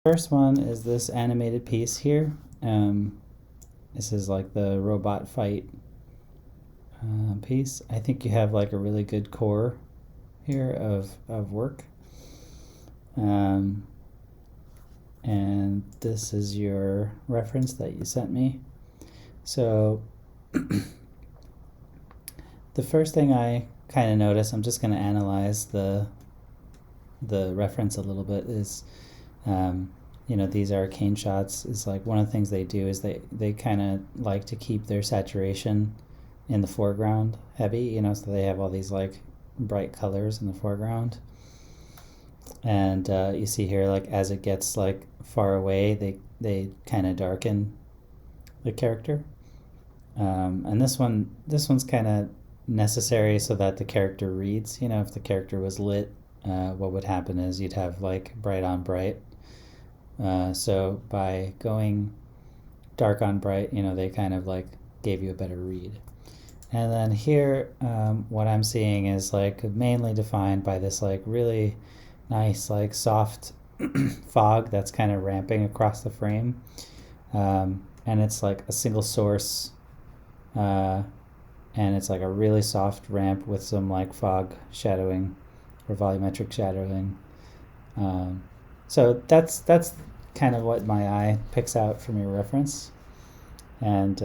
First one is this animated piece here. This is like the robot fight piece. I think you have like a really good core here of work. And this is your reference that you sent me. So the first thing I kind of notice, I'm just going to analyze the reference a little bit, is these arcane shots is like one of the things they do is they kind of like to keep their saturation in the foreground heavy, so they have all these like bright colors in the foreground. And you see here, like as it gets like far away, they kind of darken the character. And this one's kind of necessary so that the character reads. If the character was lit, what would happen is you'd have like bright on bright. So by going dark on bright, they kind of like gave you a better read. And then here, what I'm seeing is like mainly defined by this like really nice like soft fog that's kind of ramping across the frame. And it's like a single source, and it's like a really soft ramp with some like fog shadowing or volumetric shadowing. So that's kind of what my eye picks out from your reference. And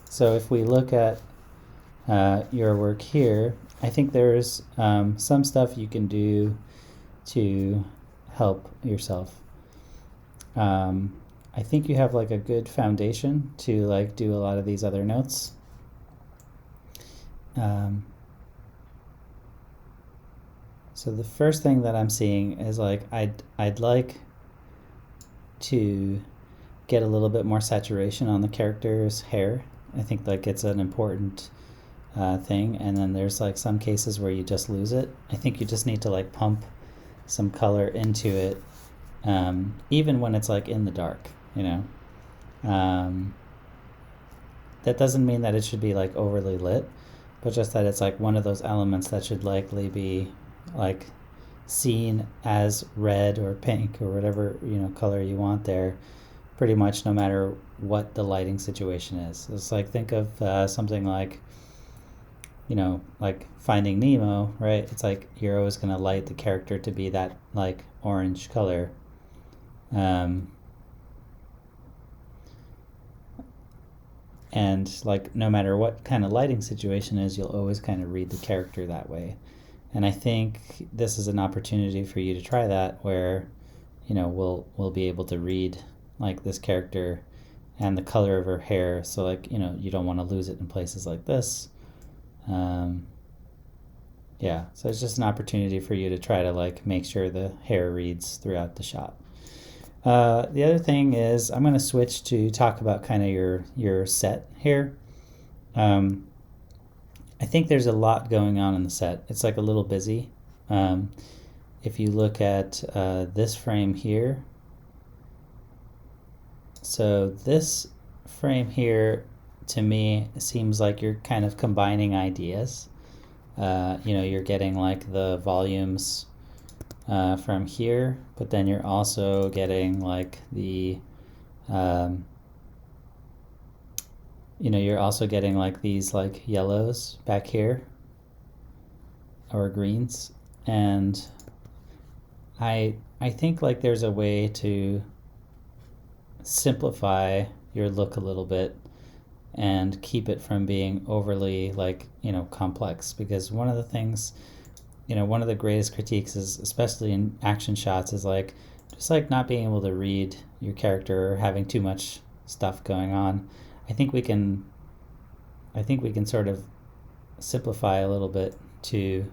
so if we look at your work here, I think there's some stuff you can do to help yourself. I think you have like a good foundation to like do a lot of these other notes. So the first thing that I'm seeing is like I'd like to get a little bit more saturation on the character's hair. I think like it's an important thing. And then there's like some cases where you just lose it. I think you just need to like pump some color into it, even when it's like in the dark, that doesn't mean that it should be like overly lit, but just that it's like one of those elements that should likely be like seen as red or pink or whatever color you want there, pretty much no matter what the lighting situation is. It's like, think of something like like Finding Nemo, right? It's like you're always going to light the character to be that like orange color. And like no matter what kind of lighting situation is, you'll always kind of read the character that way. And I think this is an opportunity for you to try that, where we'll be able to read like this character and the color of her hair, so like you don't want to lose it in places like this. So it's just an opportunity for you to try to like make sure the hair reads throughout the shot. The other thing is I'm going to switch to talk about kind of your set here. I think there's a lot going on in the set. It's like a little busy. If you look at this frame here, so this frame here to me seems like you're kind of combining ideas. You're getting like the volumes from here, but then you're also getting like the you're also getting like these like yellows back here or greens. And I think like there's a way to simplify your look a little bit and keep it from being overly like complex, because one of the things, one of the greatest critiques is, especially in action shots, is like just like not being able to read your character or having too much stuff going on. I think we can sort of simplify a little bit to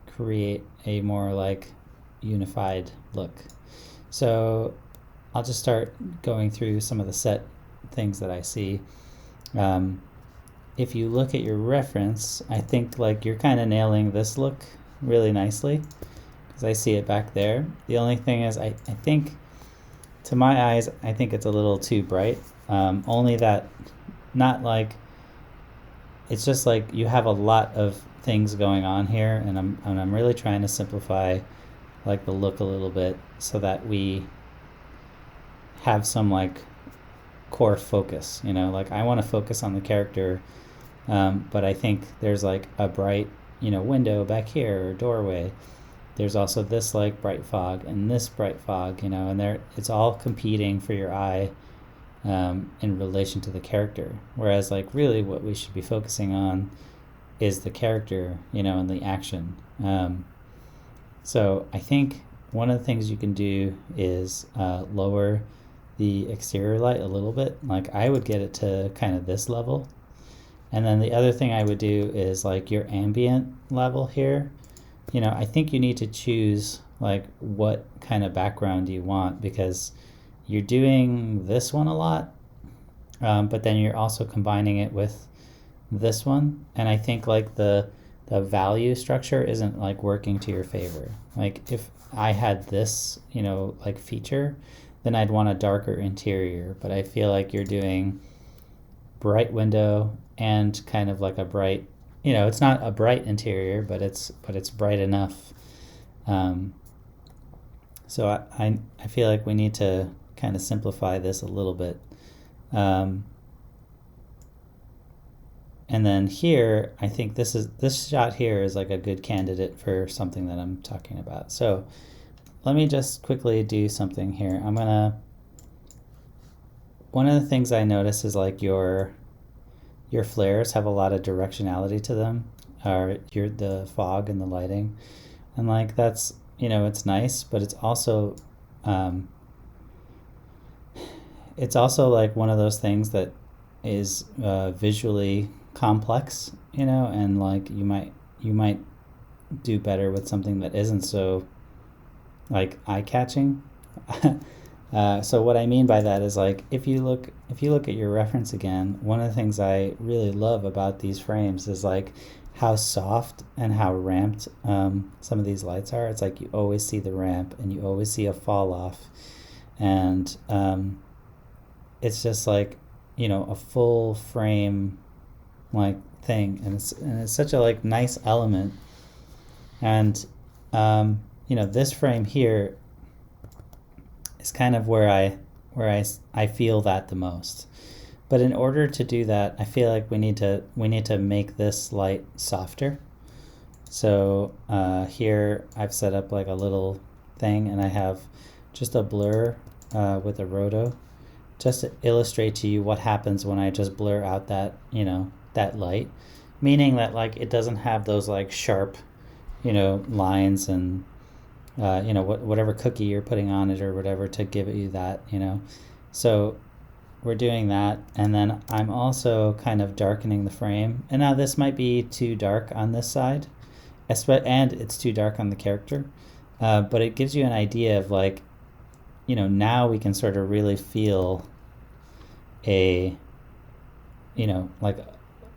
create a more like unified look. So I'll just start going through some of the set things that I see. If you look at your reference, I think like you're kind of nailing this look really nicely, because I see it back there. The only thing is I think, to my eyes, I think it's a little too bright. Only that, not like it's just like you have a lot of things going on here, and I'm really trying to simplify like the look a little bit so that we have some like core focus, you know, like I want to focus on the character, but I think there's like a bright, you know, window back here or doorway. There's also this like bright fog and this bright fog, you know, and it's all competing for your eye in relation to the character. Whereas like really what we should be focusing on is the character, you know, and the action. So I think one of the things you can do is lower the exterior light a little bit. Like I would get it to kind of this level. And then the other thing I would do is like your ambient level here. You know, I think you need to choose like what kind of background you want, because you're doing this one a lot, but then you're also combining it with this one. And I think like the value structure isn't like working to your favor. Like if I had this, you know, like feature, then I'd want a darker interior, but I feel like you're doing bright window and kind of like a bright, you know, it's not a bright interior, but it's bright enough. So I feel like we need to kind of simplify this a little bit. And then here, I think this shot here is like a good candidate for something that I'm talking about. So let me just quickly do something here. One of the things I notice is like your flares have a lot of directionality to them, or the fog and the lighting. And like that's, you know, it's nice, but it's also like one of those things that is visually complex, you know, and like you might do better with something that isn't so like eye-catching. So what I mean by that is like if you look at your reference again, one of the things I really love about these frames is like how soft and how ramped some of these lights are. It's like you always see the ramp and you always see a fall off, and it's just like, you know, a full frame like thing, and it's such a like nice element. And you know, this frame here is kind of where I feel that the most. But in order to do that, I feel like we need to make this light softer. So here I've set up like a little thing, and I have just a blur with a roto, just to illustrate to you what happens when I just blur out that, you know, that light, meaning that like it doesn't have those like sharp, you know, lines and you know, whatever cookie you're putting on it or whatever to give you that, you know. So we're doing that, and then I'm also kind of darkening the frame. And now this might be too dark on this side, and it's too dark on the character, but it gives you an idea of like, you know, now we can sort of really feel a, you know, like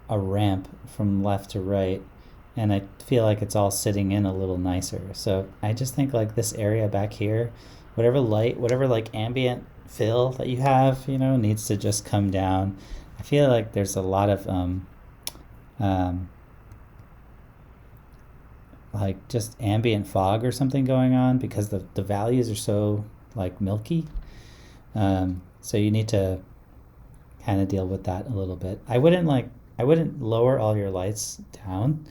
a ramp from left to right, and I feel like it's all sitting in a little nicer. So I just think like this area back here, whatever light, whatever like ambient fill that you have, you know, needs to just come down. I feel like there's a lot of like just ambient fog or something going on because the values are so like milky. So you need to kind of deal with that a little bit. I wouldn't lower all your lights down.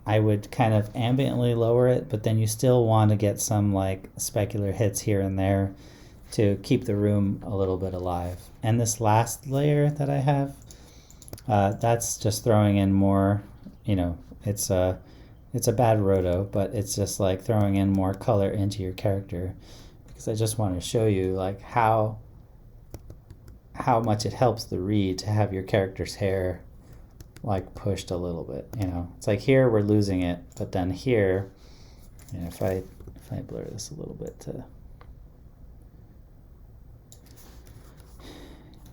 I would kind of ambiently lower it, but then you still want to get some like specular hits here and there to keep the room a little bit alive. And this last layer that I have, that's just throwing in more, you know, it's a bad roto, but it's just like throwing in more color into your character, because I just want to show you like how much it helps the read to have your character's hair like pushed a little bit, you know. It's like here we're losing it, but then here, you know, if I blur this a little bit to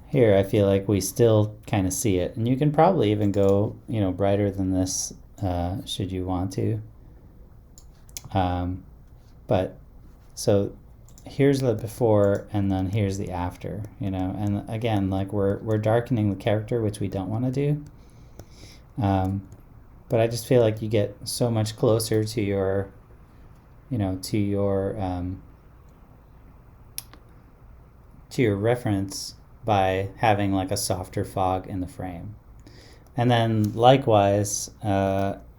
here, I feel like we still kind of see it. And you can probably even go, you know, brighter than this should you want to. But so here's the before and then here's the after, you know. And again, like we're darkening the character, which we don't want to do. But I just feel like you get so much closer to your, to your reference by having like a softer fog in the frame. And then likewise,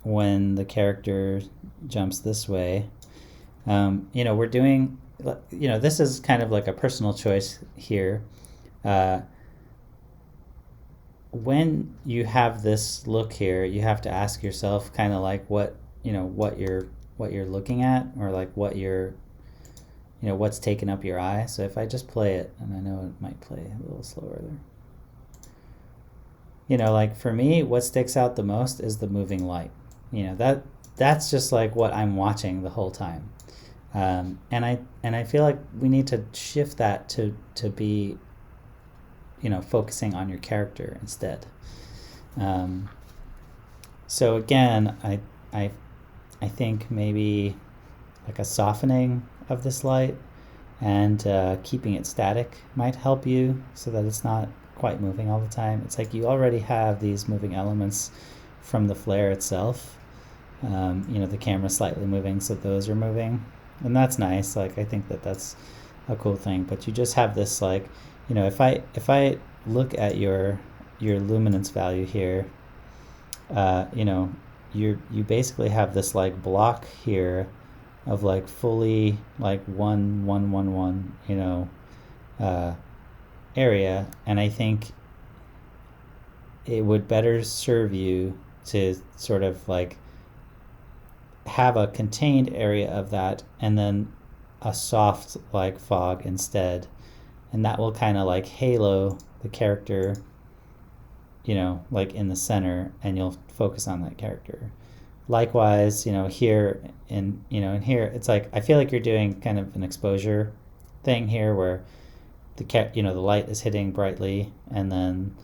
when the character jumps this way, we're doing, this is kind of like a personal choice here. When you have this look here, you have to ask yourself kind of like what you're looking at, or like what you're, what's taking up your eye. So if I just play it, and I know it might play a little slower there. Like for me, what sticks out the most is the moving light. That's just like what I'm watching the whole time. And I feel like we need to shift that to be, focusing on your character instead. So again, I think maybe like a softening of this light and keeping it static might help you so that it's not quite moving all the time. It's like you already have these moving elements from the flare itself. The camera slightly moving, so those are moving, and that's nice. Like I think that's a cool thing. But you just have this like, if I look at your luminance value here, you basically have this like block here of like fully like 1 area, and I think it would better serve you to sort of like have a contained area of that and then a soft like fog instead, and that will kind of like halo the character, like in the center, and you'll focus on that character. Likewise, here in here, it's like I feel like you're doing kind of an exposure thing here where the light is hitting brightly, and then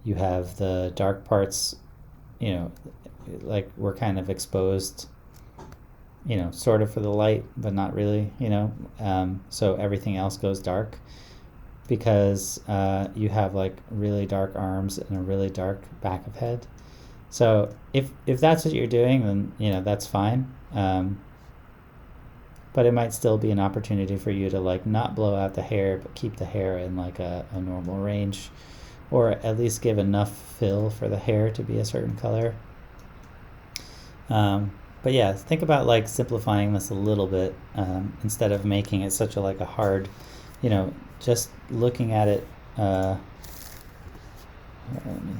you have the dark parts, like we're kind of exposed, sort of for the light, but not really, so everything else goes dark because you have like really dark arms and a really dark back of head. So if that's what you're doing, then that's fine. But it might still be an opportunity for you to like not blow out the hair, but keep the hair in like a normal range, or at least give enough fill for the hair to be a certain color. But yeah, think about like simplifying this a little bit, instead of making it such a like a hard, just looking at it. Let me.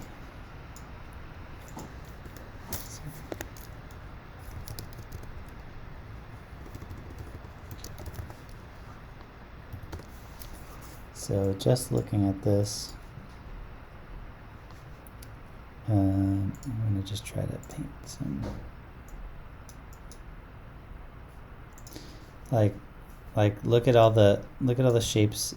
So just looking at this, I'm going to just try to paint some, like look at all the shapes.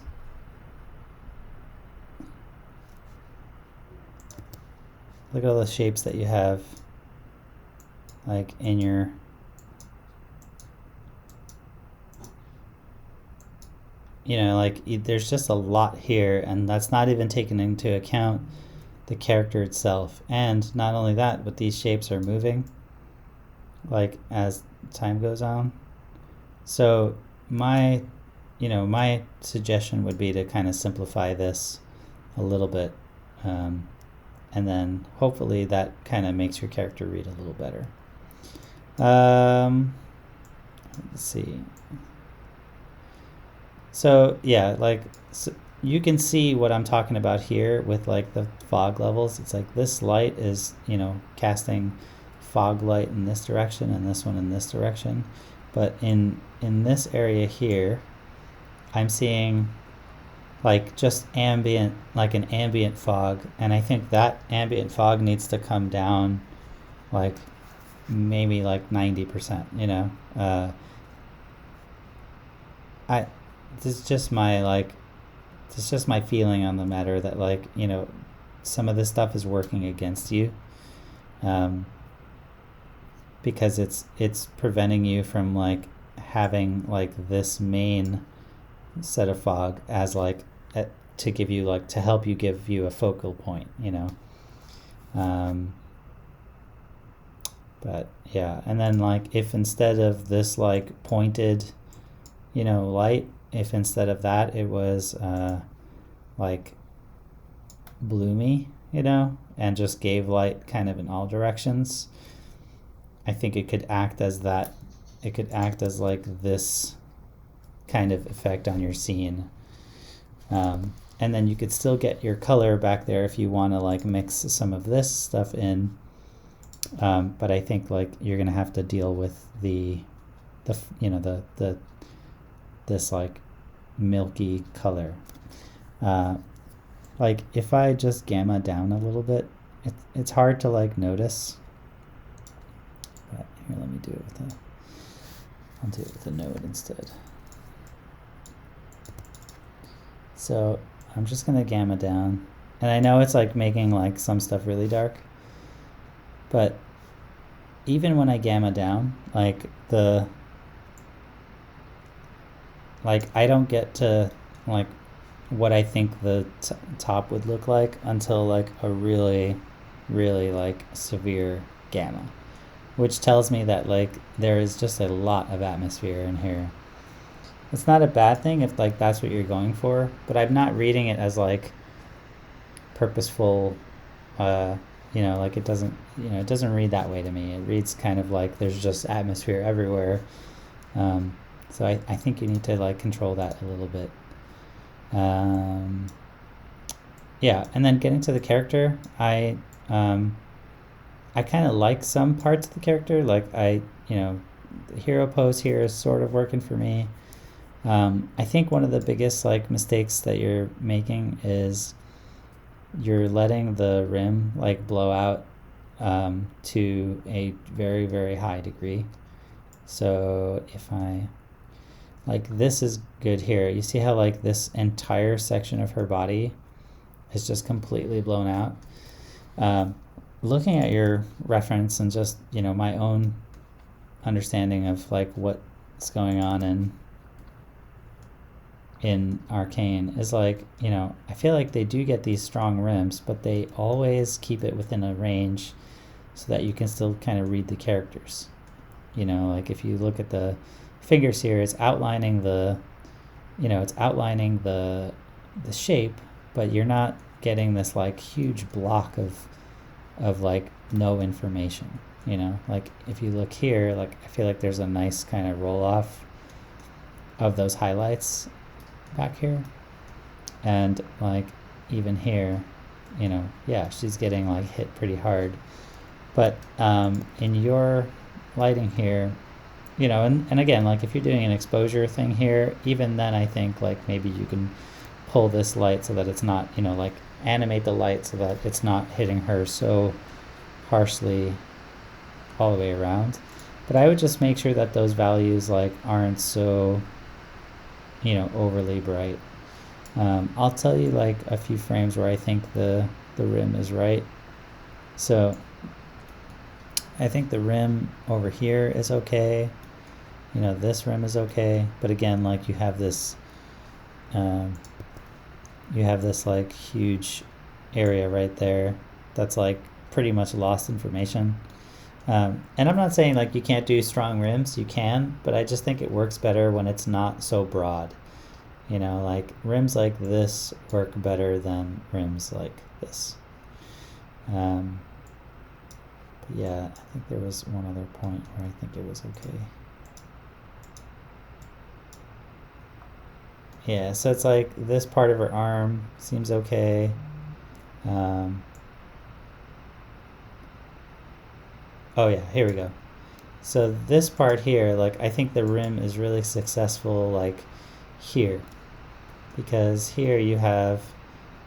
Look at all the shapes that you have, like in your, there's just a lot here, and that's not even taken into account the character itself. And not only that, but these shapes are moving like as time goes on. So my suggestion would be to kind of simplify this a little bit, and then hopefully that kind of makes your character read a little better. Let's see. So yeah, so you can see what I'm talking about here with like the fog levels. It's like this light is, casting fog light in this direction and this one in this direction. But in this area here, I'm seeing like just ambient, like an ambient fog. And I think that ambient fog needs to come down like maybe like 90%, this is just my feeling on the matter that like, some of this stuff is working against you, because it's preventing you from like having like this main set of fog as like to give you like to help you give you a focal point, you know. But yeah, and then like if instead of this like pointed, you know, light, if instead of that it was like bloomy, you know, and just gave light kind of in all directions, I think it could act as that. It could act as like this kind of effect on your scene. And then you could still get your color back there if you want to like mix some of this stuff in. But I think like you're gonna have to deal with the you know the this like milky color. Like if I just gamma down a little bit, it's hard to like notice. But here, let me do it with I'll do it with a node instead. So I'm just gonna gamma down, and I know it's like making like some stuff really dark, but even when I gamma down, like I don't get to like what I think the top would look like until like a really, really like severe gamma, which tells me that like there is just a lot of atmosphere in here. It's not a bad thing if like that's what you're going for, but I'm not reading it as like purposeful, you know, like it doesn't read that way to me. It reads kind of like there's just atmosphere everywhere. So I think you need to like control that a little bit. Yeah, and then getting to the character, I kind of like some parts of the character. Like the hero pose here is sort of working for me. I think one of the biggest like mistakes that you're making is you're letting the rim like blow out to a very, very high degree. So if I like, this is good here. You see how like this entire section of her body is just completely blown out. Looking at your reference and just, you know, my own understanding of like what's going on in Arcane is like, you know, I feel like they do get these strong rims, but they always keep it within a range so that you can still kind of read the characters. You know, like if you look at the fingers here, it's outlining the shape, but you're not getting this like huge block of like no information, you know. Like if you look here, like I feel like there's a nice kind of roll off of those highlights back here, and like even here, you know, yeah, she's getting like hit pretty hard, but in your lighting here, you know, and again, like if you're doing an exposure thing here, even then I think like maybe you can pull this light so that it's not, you know, like animate the light so that it's not hitting her so harshly all the way around. But I would just make sure that those values like aren't so, you know, overly bright. I'll tell you like a few frames where I think the rim is right. So I think the rim over here is okay. You know, this rim is okay, but again, like you have this like huge area right there that's like pretty much lost information. And I'm not saying like you can't do strong rims, you can, but I just think it works better when it's not so broad. You know, like rims like this work better than rims like this. But yeah, I think there was one other point where I think it was okay. Yeah, so it's like this part of her arm seems okay. Oh yeah, here we go. So this part here, like I think the rim is really successful like here, because here you have,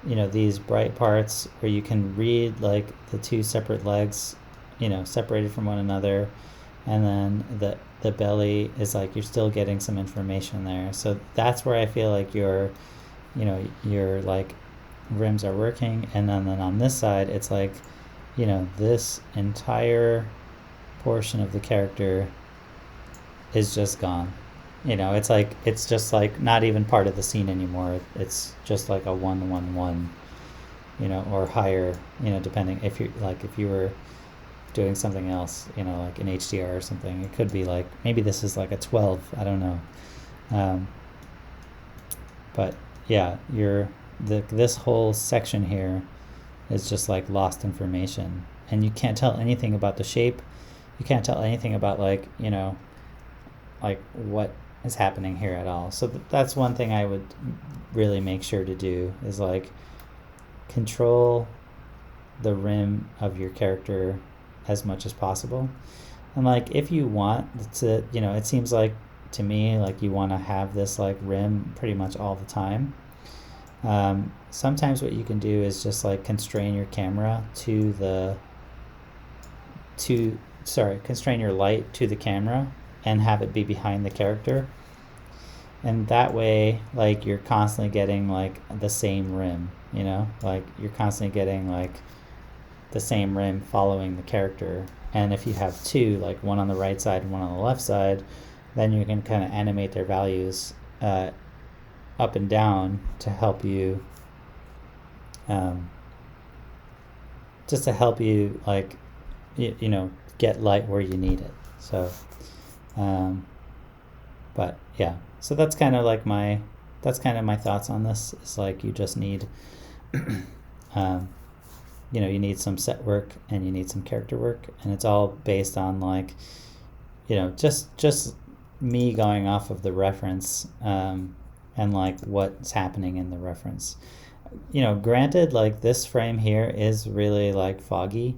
you know, these bright parts where you can read like the two separate legs, you know, separated from one another, and then the belly is like you're still getting some information there. So that's where I feel like your like rims are working. And then on this side, it's like, you know, this entire portion of the character is just gone. you know, it's like, it's just like not even part of the scene anymore. It's just like a 111, you know, or higher, you know, depending if you like, if you were doing something else, you know, like an HDR or something, it could be like, maybe this is like a 12, I don't know. But yeah, this whole section here is just like lost information, and you can't tell anything about the shape. You can't tell anything about, like, you know, like what is happening here at all. So that's one thing I would really make sure to do, is like control the rim of your character as much as possible. And like, if you want to, you know, it seems like to me like you want to have this like rim pretty much all the time. Sometimes what you can do is just like constrain your camera constrain your light to the camera and have it be behind the character. And that way, like, you're constantly getting like the same rim, you know, like you're constantly getting like the same rim following the character. And if you have two, like one on the right side and one on the left side, then you can kind of animate their values up and down to help you, just to help you, like, you know, get light where you need it. So, but yeah, so that's kind of my thoughts on this. It's like, you just need, you know, you need some set work and you need some character work, and it's all based on, like, you know, just me going off of the reference, and like what's happening in the reference. You know, granted, like this frame here is really like foggy,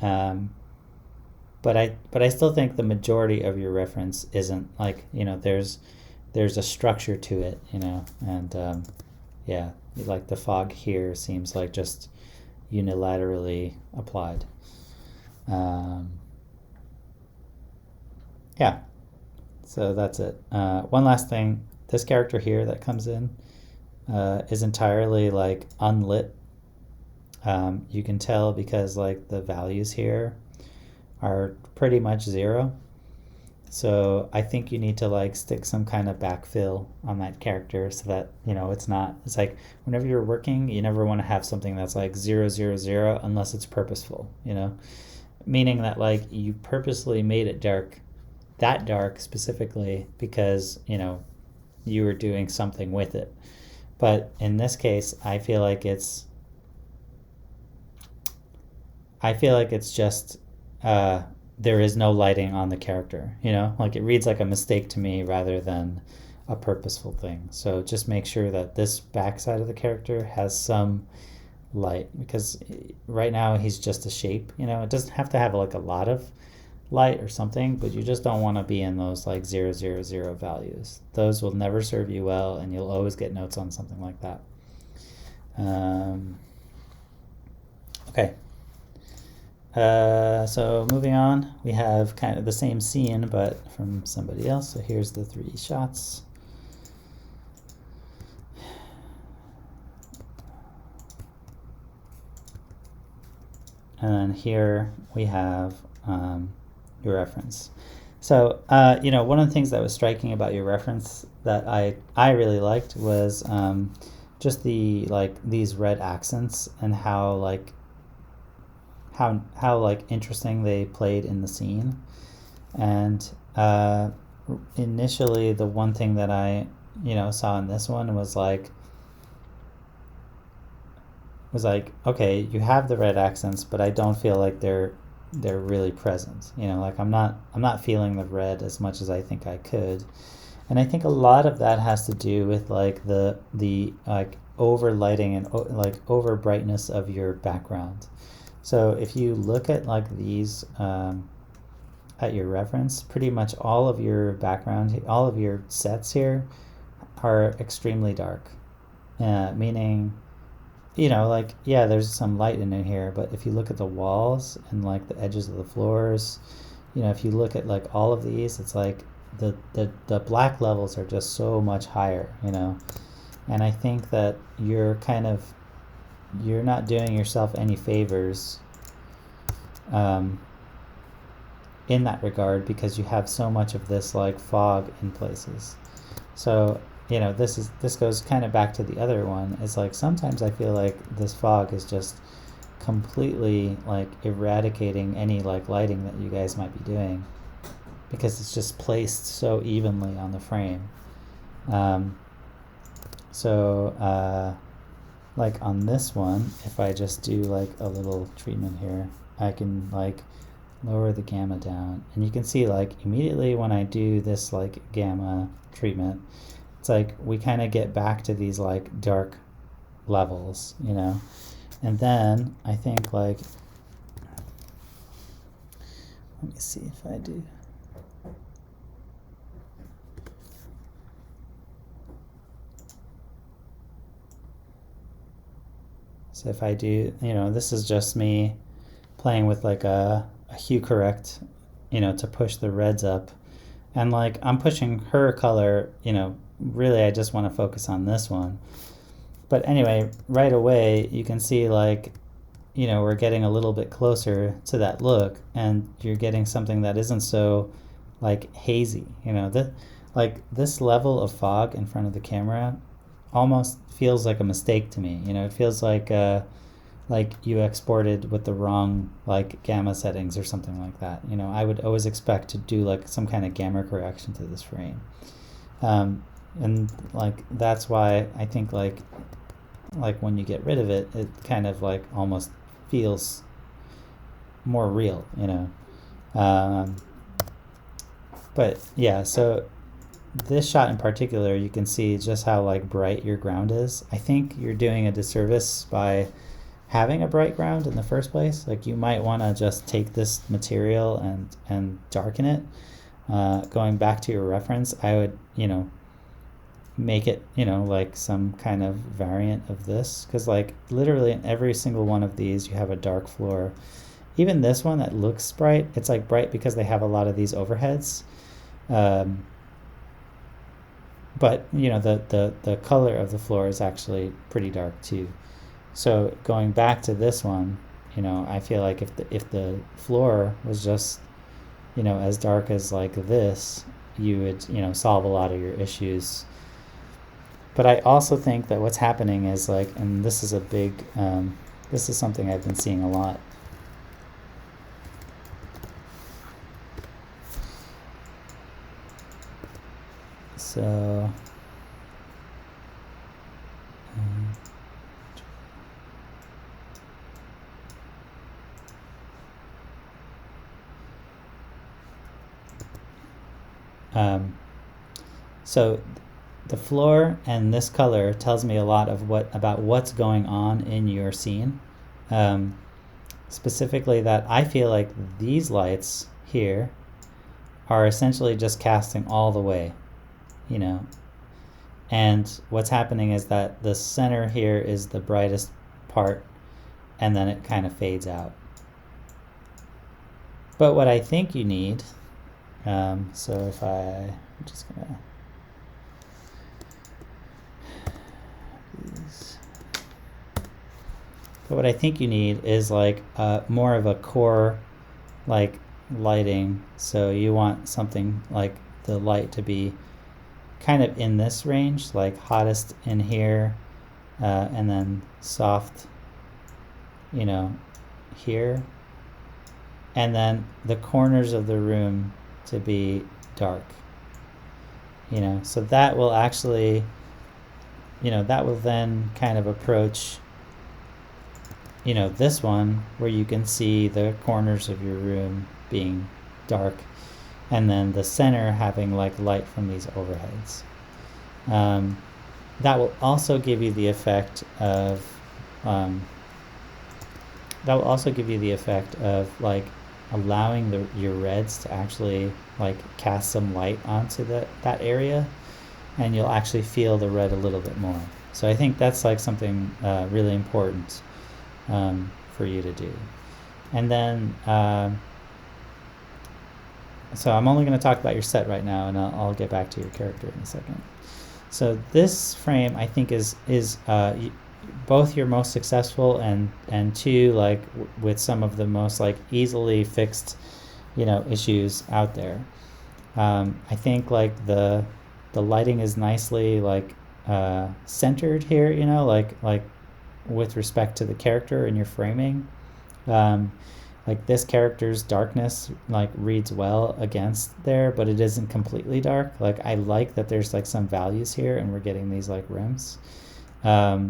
but I still think the majority of your reference isn't, like, you know, there's a structure to it, you know, and yeah, like the fog here seems like just unilaterally applied. Yeah, so that's it. One last thing, this character here that comes in is entirely like unlit. You can tell because like the values here are pretty much 0. So I think you need to like stick some kind of backfill on that character so that, you know, it's like whenever you're working, you never want to have something that's like 0, 0, 0 unless it's purposeful, you know, meaning that like you purposely made it dark, that dark specifically because, you know, you were doing something with it. But in this case, I feel like it's just there is no lighting on the character, you know, like it reads like a mistake to me rather than a purposeful thing. So just make sure that this backside of the character has some light, because right now he's just a shape, you know. It doesn't have to have like a lot of light or something, but you just don't want to be in those like 0, 0, 0 values. Those will never serve you well, and you'll always get notes on something like that. Okay. So moving on, we have kind of the same scene but from somebody else. So here's the 3 shots. And then here we have your reference. So, you know, one of the things that was striking about your reference that I really liked was just the, like, these red accents and how interesting they played in the scene. And initially, the one thing that I, you know, saw in this one was like, okay, you have the red accents, but I don't feel like they're really present. You know, like I'm not feeling the red as much as I think I could. And I think a lot of that has to do with like the like over lighting and like over brightness of your background. So if you look at like these at your reference, pretty much all of your background, all of your sets here are extremely dark, meaning, you know, like, yeah, there's some light in it here, but if you look at the walls and like the edges of the floors, you know, if you look at like all of these, it's like the black levels are just so much higher, you know. And I think that you're not doing yourself any favors in that regard because you have so much of this like fog in places. So, you know, this goes kind of back to the other one. It's like sometimes I feel like this fog is just completely like eradicating any like lighting that you guys might be doing because it's just placed so evenly on the frame. Like on this one, if I just do like a little treatment here, I can like lower the gamma down, and you can see like immediately when I do this like gamma treatment, it's like we kind of get back to these like dark levels, you know. And then I think like, let me see if I do. So if I do, you know, this is just me playing with like a hue correct, you know, to push the reds up. And like I'm pushing her color, you know, really I just want to focus on this one. But anyway, right away you can see like, you know, we're getting a little bit closer to that look, and you're getting something that isn't so like hazy, you know. Like this level of fog in front of the camera almost feels like a mistake to me, you know. It feels like you exported with the wrong like gamma settings or something like that, you know. I would always expect to do like some kind of gamma correction to this frame, and like that's why I think like when you get rid of it, it kind of like almost feels more real, you know. But yeah, so this shot in particular, you can see just how like bright your ground is. I think you're doing a disservice by having a bright ground in the first place. Like you might want to just take this material and darken it. Going back to your reference, I would, you know, make it, you know, like some kind of variant of this, because like literally in every single one of these you have a dark floor. Even this one that looks bright, it's like bright because they have a lot of these overheads. But you know, the color of the floor is actually pretty dark too. So going back to this one, you know, I feel like if the floor was just, you know, as dark as like this, you would, you know, solve a lot of your issues. But I also think that what's happening is like, and this is a big, this is something I've been seeing a lot. So, so the floor and this color tells me a lot of about what's going on in your scene. Specifically that I feel like these lights here are essentially just casting all the way, you know. And what's happening is that the center here is the brightest part, and then it kind of fades out. But what I think you need, so if I'm just gonna but what I think you need is like more of a core like lighting. So you want something like the light to be kind of in this range, like hottest in here, and then soft, you know, here, and then the corners of the room to be dark, you know. So that will actually, you know, that will then kind of approach, you know, this one where you can see the corners of your room being dark, and then the center having like light from these overheads. That will also give you the effect of like allowing your reds to actually like cast some light onto that area, and you'll actually feel the red a little bit more. So I think that's like something really important for you to do. And then so I'm only going to talk about your set right now, and I'll get back to your character in a second. So this frame I think is both your most successful and two like with some of the most like easily fixed issues out there. I think like the lighting is nicely like centered here, like with respect to the character and your framing. Like this character's darkness like reads well against there, but it isn't completely dark. Like I like that there's like some values here and we're getting these like rims. I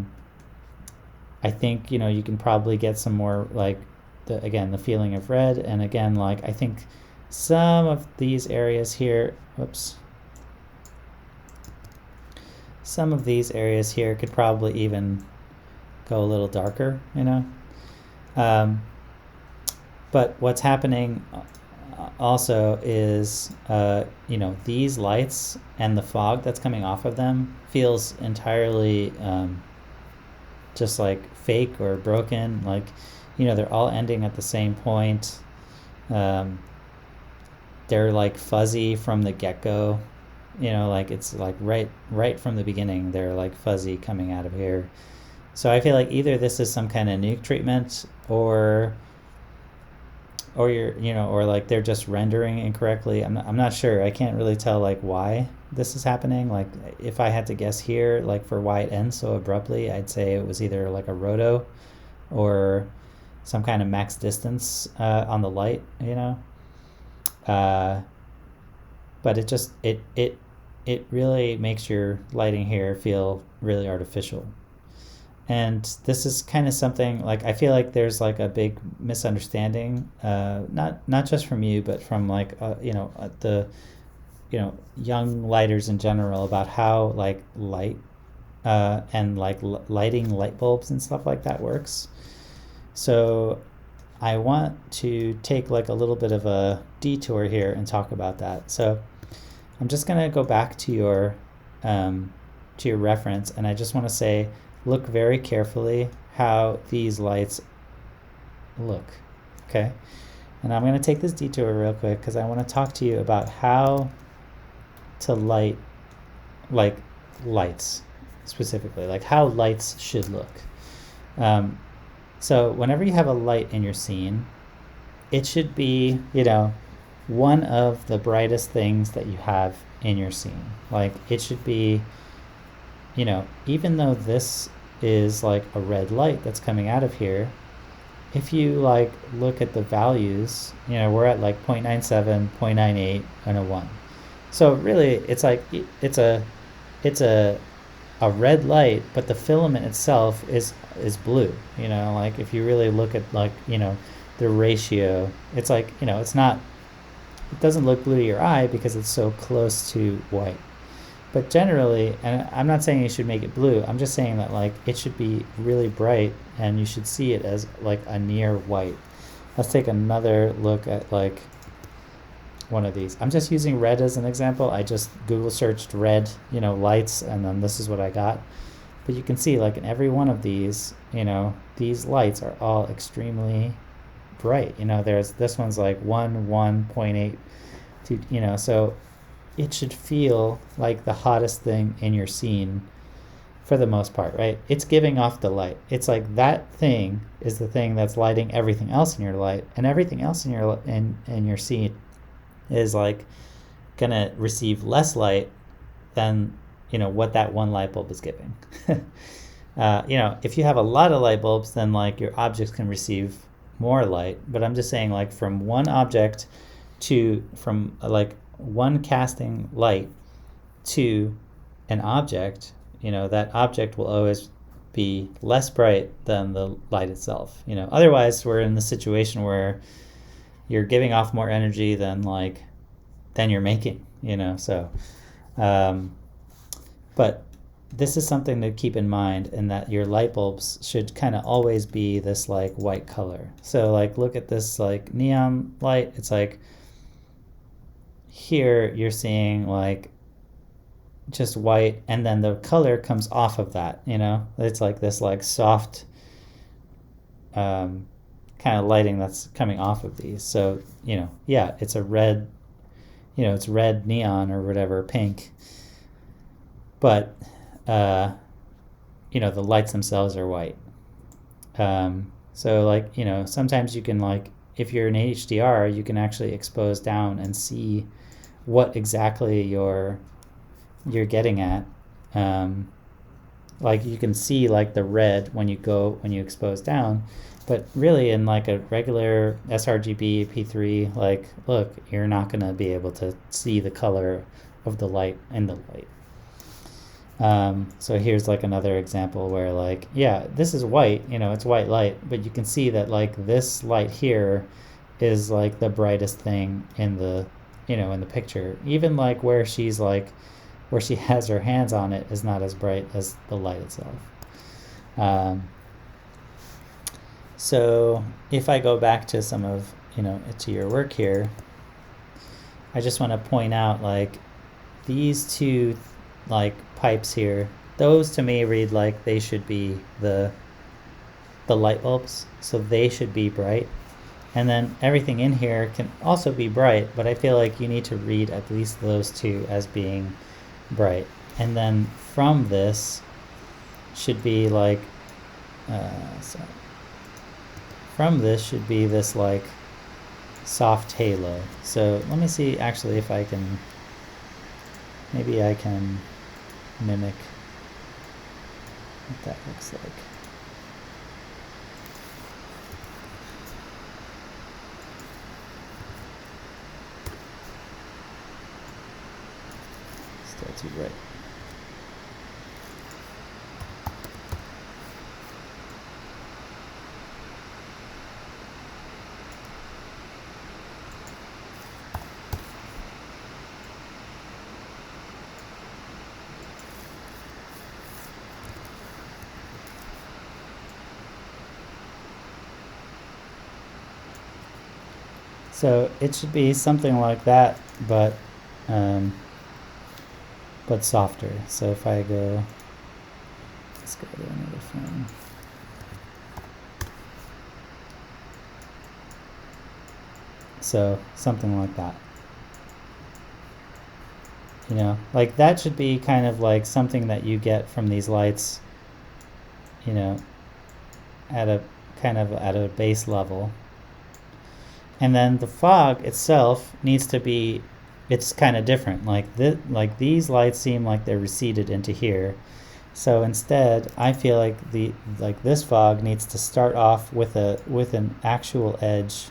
think you can probably get some more like the feeling of red, and again like I think some of these areas here, some of these areas here could probably even go a little darker, but what's happening also is these lights and the fog that's coming off of them feels entirely just like fake or broken. Like they're all ending at the same point. They're like fuzzy from the get-go, like it's like right from the beginning they're like fuzzy coming out of here. So I feel like either this is some kind of nuke treatment, or you're or like they're just rendering incorrectly. I'm not sure. I can't really tell like why this is happening. Like if I had to guess here, like for why it ends so abruptly, I'd say it was either like a roto or some kind of max distance on the light, but it really makes your lighting here feel really artificial. And this is kind of something like I feel like there's like a big misunderstanding, not just from you, but from like the young lighters in general, about how like light and like lighting light bulbs and stuff like that works. So I want to take like a little bit of a detour here and talk about that. So I'm just going to go back to your reference, and I just want to say, look very carefully how these lights look, okay? And I'm going to take this detour real quick because I want to talk to you about how to light, like lights specifically, like how lights should look. So whenever you have a light in your scene, it should be, one of the brightest things that you have in your scene. Like it should be, even though this is like a red light that's coming out of here, if you like look at the values, we're at like 0.97, 0.98, and a 1. So really it's like it's a red light, but the filament itself is blue. Like if you really look at like the ratio, it's like it's not, it doesn't look blue to your eye because it's so close to white. But generally, and I'm not saying you should make it blue, I'm just saying that like it should be really bright and you should see it as like a near white. Let's take another look at like one of these. I'm just using red as an example. I just Google searched red, lights, and then this is what I got. But you can see like in every one of these, these lights are all extremely bright. There's this one's like 1.8 to, so it should feel like the hottest thing in your scene for the most part, right? It's giving off the light. It's like that thing is the thing that's lighting everything else in your light, and everything else in your scene is like gonna receive less light than what that one light bulb is giving. If you have a lot of light bulbs, then like your objects can receive more light. But I'm just saying, like from one object from like one casting light to an object, that object will always be less bright than the light itself. Otherwise we're in the situation where you're giving off more energy than you're making, so but this is something to keep in mind, in that your light bulbs should kind of always be this like white color. So like look at this like neon light. It's like here you're seeing like just white, and then the color comes off of that, it's like this like soft kind of lighting that's coming off of these. So it's a red, it's red neon or whatever, pink, but the lights themselves are white. So like sometimes you can like if you're in HDR, you can actually expose down and see what exactly you're getting at. Like you can see like the red when you expose down, but really in like a regular sRGB P3, like look, you're not going to be able to see the color of the light in the light. So here's like another example where like, yeah, this is white, it's white light, but you can see that like this light here is like the brightest thing in the, in the picture. Even like where she has her hands on it is not as bright as the light itself. So if I go back to some of, to your work here, I just want to point out like these two like pipes here, those to me read like they should be the light bulbs, so they should be bright. And then everything in here can also be bright, but I feel like you need to read at least those two as being bright. And then from this should be like from this should be this like soft halo. So let me see actually if I can, maybe I can mimic what that looks like. Still too bright. So it should be something like that, but softer. So if I go, let's go to another frame. So something like that. Like that should be kind of like something that you get from these lights, at a base level. And then the fog itself needs to be, it's kind of different. Like these lights seem like they're receded into here. So instead, I feel like this fog needs to start off with an actual edge.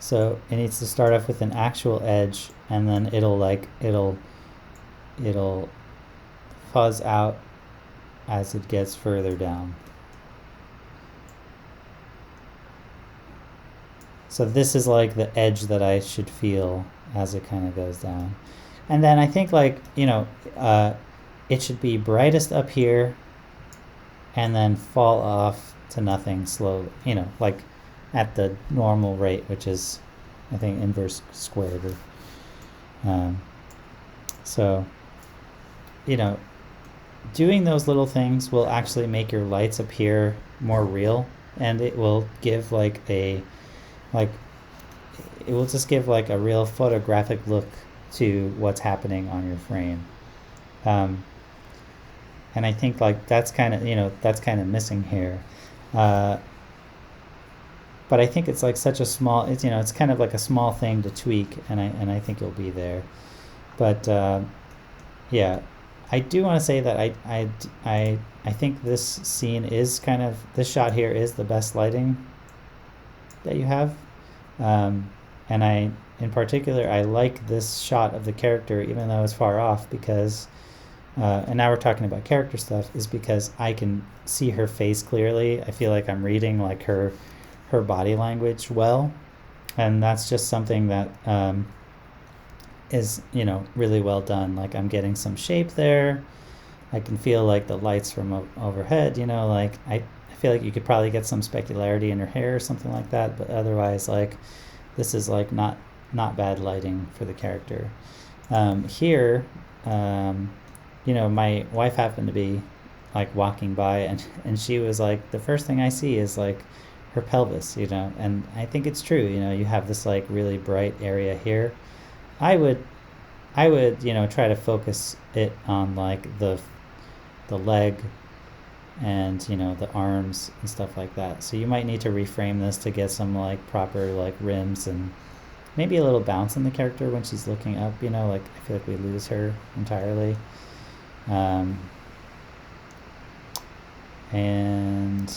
So it needs to start off with an actual edge, and then it'll fuzz out as it gets further down. So this is like the edge that I should feel as it kind of goes down. And then I think like, it should be brightest up here and then fall off to nothing slowly, like at the normal rate, which is, I think, inverse squared. So, doing those little things will actually make your lights appear more real, and it will give it will just give like a real photographic look to what's happening on your frame. And I think like that's kind of missing here. But I think it's like such a small, it's kind of like a small thing to tweak, and I think it'll be there. But yeah, I do want to say that I think this scene is this shot here is the best lighting that you have. And in particular, I like this shot of the character, even though it's far off, because, and now we're talking about character stuff, is because I can see her face clearly. I feel like I'm reading like her body language well, and that's just something that is really well done. Like I'm getting some shape there. I can feel like the lights from overhead, like I feel like you could probably get some specularity in her hair or something like that, but otherwise like this is like not bad lighting for the character. Here, my wife happened to be like walking by, and she was like, the first thing I see is like her pelvis, and I think it's true. You have this like really bright area here. I would try to focus it on like the the leg and, you know, the arms and stuff like that. So you might need to reframe this to get some like proper like rims and maybe a little bounce in the character when she's looking up, you know, like I feel like we lose her entirely. And,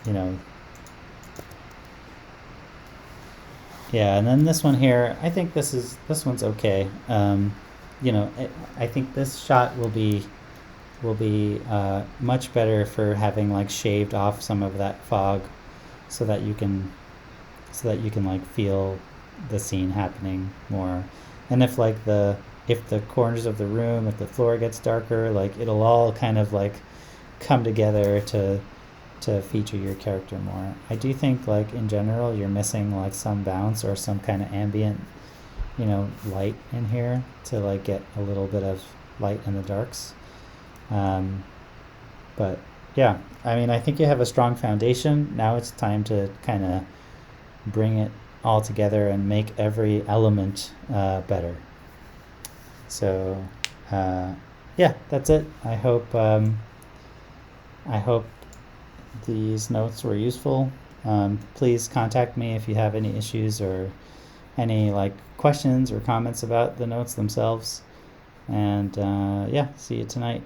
you know, yeah, and then this one here, I think this one's okay. You know, I think this shot will be much better for having like shaved off some of that fog, so that you can like feel the scene happening more. And if the corners of the room, if the floor gets darker, like it'll all kind of like come together to feature your character more. I do think like in general you're missing like some bounce or some kind of ambient, you know, light in here to like get a little bit of light in the darks. But yeah, I mean, I think you have a strong foundation. Now it's time to kind of bring it all together and make every element better. So yeah, that's it. I hope these notes were useful. Please contact me if you have any issues or any like questions or comments about the notes themselves. And yeah, see you tonight.